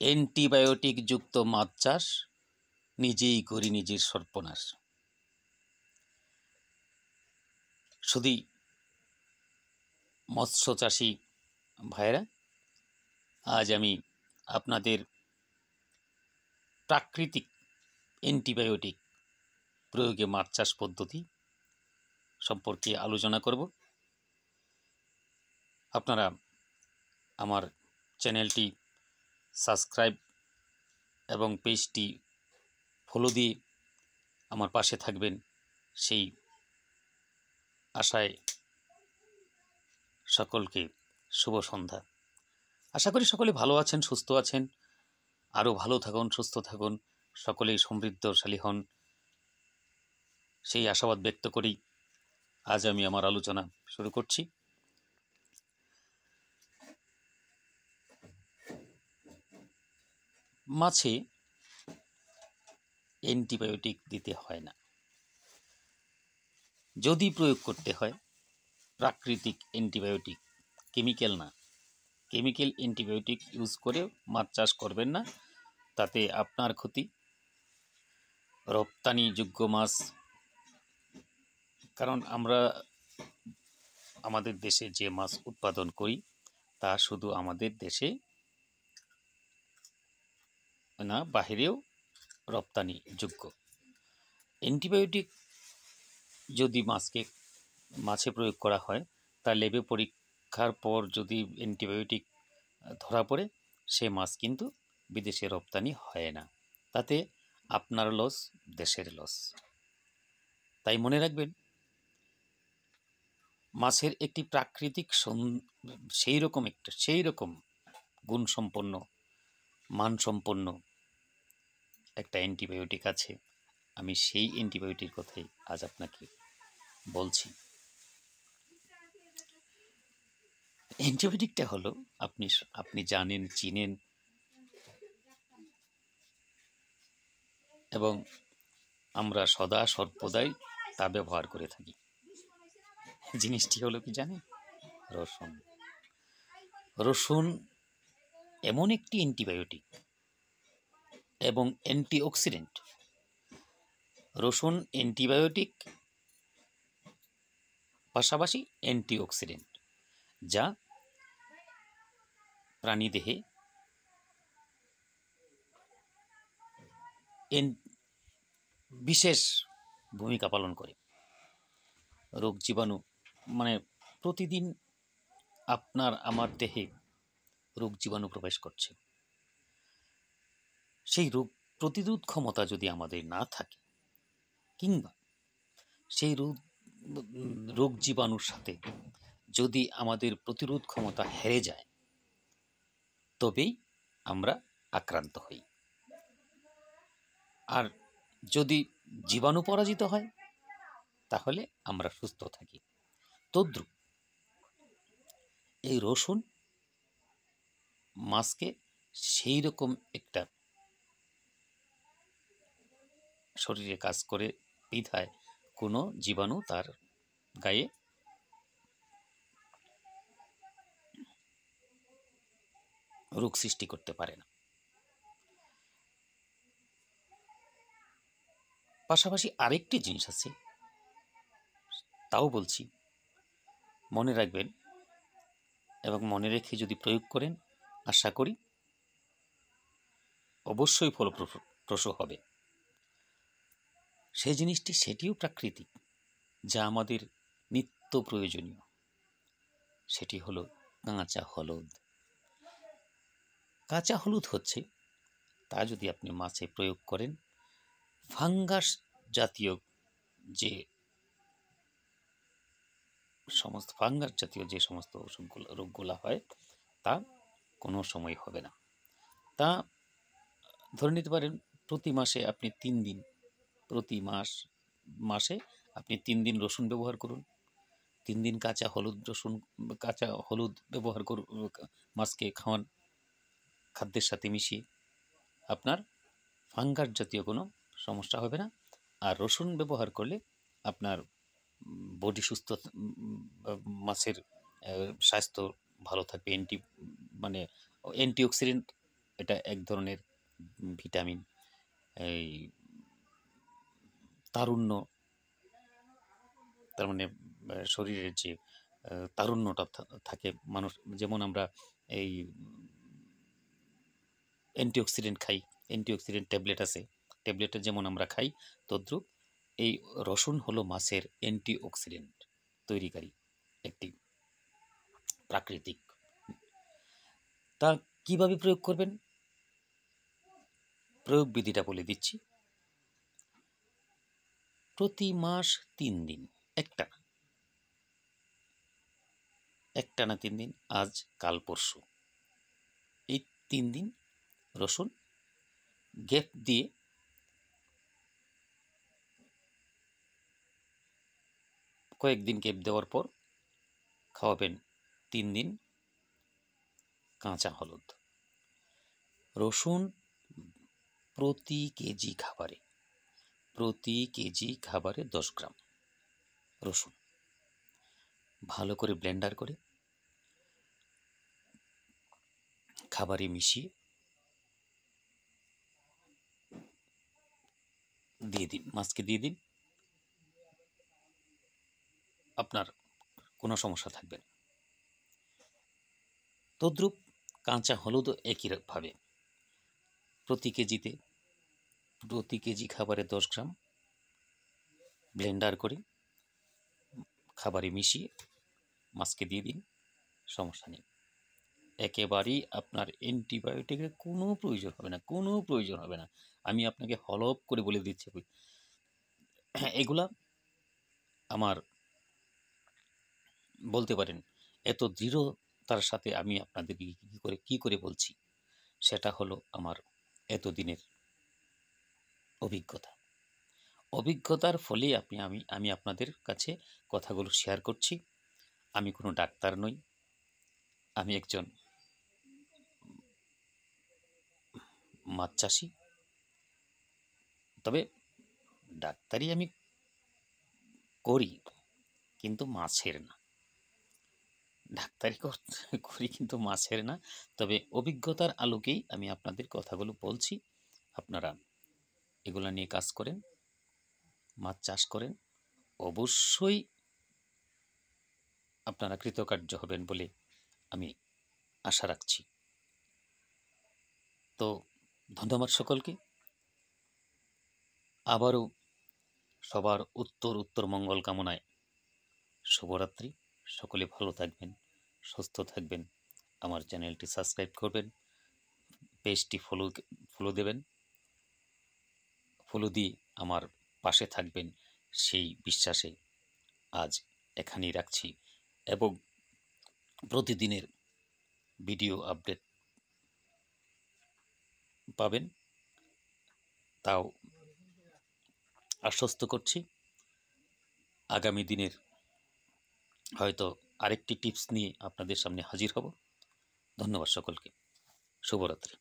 Antibiotic যুক্ত মাছ চাষ নিজেই করি নিজের সর্বনাশ। শুধু মৎস্য চাষী ভাইয়েরা, আজ আমি আপনাদের প্রাকৃতিক অ্যান্টিবায়োটিক প্রয়োগে মাছ চাষ পদ্ধতি সম্পর্কে আলোচনা করব। আপনারা আমার চ্যানেলটি সাবস্ক্রাইব এবং পেজটি ফলো দিয়ে আমার পাশে থাকবেন, সেই আশায় সকলকে শুভ সন্ধ্যা। আশা করি সকলে ভালো আছেন, সুস্থ আছেন, আরও ভালো থাকুন, সুস্থ থাকুন, সকলেই সমৃদ্ধশালী হন, সেই আশাবাদ ব্যক্ত করেই আজ আমি আমার আলোচনা শুরু করছি। মাছে অ্যান্টিবায়োটিক দিতে হয় না, যদি প্রয়োগ করতে হয় প্রাকৃতিক অ্যান্টিবায়োটিক, কেমিক্যাল না। কেমিক্যাল অ্যান্টিবায়োটিক ইউজ করে মাছ চাষ করবেন না, তাতে আপনার ক্ষতি। রপ্তানিযোগ্য মাছ, কারণ আমরা আমাদের দেশে যে মাছ উৎপাদন করি তা শুধু আমাদের দেশে না, বাহিরেও রপ্তানিযোগ্য। অ্যান্টিবায়োটিক যদি মাছে প্রয়োগ করা হয়, তা ল্যাবে পরীক্ষার পর যদি অ্যান্টিবায়োটিক ধরা পড়ে, সে মাছ কিন্তু বিদেশে রপ্তানি হয় না, তাতে আপনার লস, দেশের লস। তাই মনে রাখবেন, মাছের একটি প্রাকৃতিক সেই রকম গুণসম্পন্ন, মানসম্পন্ন একটা অ্যান্টিবায়োটিক আছে। আমি সেই অ্যান্টিবায়োটিক কথাই আজ আপনাকে বলছি। অ্যান্টিবায়োটিকটা হলো, আপনি জানেন, চিনেন এবং আমরা সদা সর্বদাই তা ব্যবহার করে থাকি। জিনিসটি হলো কি জানেন? রসুন। রসুন এমন একটি অ্যান্টিবায়োটিক এবং অ্যান্টিঅক্সিডেন্ট। রসুন অ্যান্টিবায়োটিক পাশাপাশি অ্যান্টিঅক্সিডেন্ট, যা প্রাণীদেহে বিশেষ ভূমিকা পালন করে। রোগ জীবাণু, মানে প্রতিদিন আপনার আমার দেহে রোগ জীবাণু প্রবেশ করছে, সেই রোগ প্রতিরোধ ক্ষমতা যদি আমাদের না থাকে, কিংবা সেই রোগ জীবাণুর সাথে যদি আমাদের প্রতিরোধ ক্ষমতা হেরে যায়, তবেই আমরা আক্রান্ত হই। আর যদি জীবাণু পরাজিত হয়, তাহলে আমরা সুস্থ থাকি। তদ্রূপ এই রসুন মাছকে সেই রকম একটা শরীরে কাজ করে বিধায় কোনো জীবাণু তার গায়ে রোগ সৃষ্টি করতে পারে না। পাশাপাশি আরেকটি জিনিস আছে, তাও বলছি, মনে রাখবেন এবং মনে রেখে যদি প্রয়োগ করেন, আশা করি অবশ্যই ফলপ্রসূ হবে। সেই জিনিসটি, সেটিও প্রাকৃতিক, যা আমাদের নিত্য প্রয়োজনীয়। সেটি হলো কাঁচা হলুদ। কাঁচা হলুদ হচ্ছে, তা যদি আপনি মাছে প্রয়োগ করেন, ফাঙ্গাস জাতীয় যে সমস্ত রোগগুলো হয়, তা কোনো সময় হবে না। তা ধরে নিতে পারেন, প্রতি মাসে আপনি 3 দিন, মাসে আপনি 3 দিন রসুন ব্যবহার করুন, 3 দিন কাঁচা হলুদ ব্যবহার করুন, মাছকে খাওয়ান খাদ্যের সাথে মিশিয়ে, আপনার ফাঙ্গাস জাতীয় কোনো সমস্যা হবে না। আর রসুন ব্যবহার করলে আপনার বডি সুস্থ, মাছের স্বাস্থ্য ভালো থাকবে। অ্যান্টিঅক্সিডেন্ট এটা এক ধরনের ভিটামিন, এই তারুণ্য, তার মানে শরীরের যে তারুণ্যটা থাকে মানুষ, যেমন আমরা এই অ্যান্টিঅক্সিডেন্ট খাই, অ্যান্টিঅক্সিডেন্ট ট্যাবলেট আছে, ট্যাবলেটটা যেমন আমরা খাই, তদ্রূপ এই রসুন হলো মাছের অ্যান্টিঅক্সিডেন্ট তৈরিকারী একটি প্রাকৃতিক। তা কিভাবে প্রয়োগ করবেন, প্রয়োগ বিধিটা বলে দিচ্ছি। প্রতি মাস 3 দিন, একটানা 3 দিন, আজ কাল পরশু, এই 3 দিন রসুন গ্যাপ দিয়ে কয়েকদিন গ্যাপ দেওয়ার পর খাওয়াবেন 3 দিন কাঁচা হলুদ। রসুন প্রতি কেজি খাবারে 10 গ্রাম রসুন ভালো করে ব্লেন্ডার করে খাবারে মিশিয়ে দিয়ে দিন, মাছকে দিয়ে দিন, আপনার কোনো সমস্যা থাকবে না। তদ্রূপ কাঁচা হলুদও একইভাবে প্রতি কেজি খাবারে 10 গ্রাম ব্লেন্ডার করে খাবারে মিশিয়ে মাছকে দিয়ে দিন, সমস্যা নেই। একেবারেই আপনার অ্যান্টিবায়োটিকের কোনো প্রয়োজন হবে না, আমি আপনাকে হলপ করে বলে দিচ্ছি। এগুলা আমার বলতে পারেন এত দৃঢ়তার সাথে আমি আপনাদেরকে কি করে বলছি, সেটা হলো আমার এতদিনের অভিজ্ঞতার ফলে আমি আপনাদের কাছে কথাগুলো শেয়ার করছি। আমি কোনো ডাক্তার নই, আমি একজন মাছ চাষি, তবে ডাক্তারি আমি করি কিন্তু মাছের না, তবে অভিজ্ঞতার আলোকেই আমি আপনাদের কথাগুলো বলছি। আপনারা এগুলা নিয়ে কাজ করেন, মাছ চাষ করেন, অবশ্যই আপনারা কৃতকার্য হবেন বলে আমি আশা রাখছি। তো ধন্যবাদ সকলকে, আবারও সবার উত্তর মঙ্গল কামনায় শুভরাত্রি। সকলে ভালো থাকবেন, সুস্থ থাকবেন, আমার চ্যানেলটি সাবস্ক্রাইব করবেন, পেজটি ফলো দেবেন, ফলো দিয়ে আমার পাশে থাকবেন সেই বিশ্বাসে আজ এখানেই রাখছি। এবং প্রতিদিনের ভিডিও আপডেট পাবেন, তাও আশ্বস্ত করছি। আগামী দিনের হয়তো আরেকটি টিপস নিয়ে আপনাদের সামনে হাজির হব। ধন্যবাদ সকলকে, শুভরাত্রি।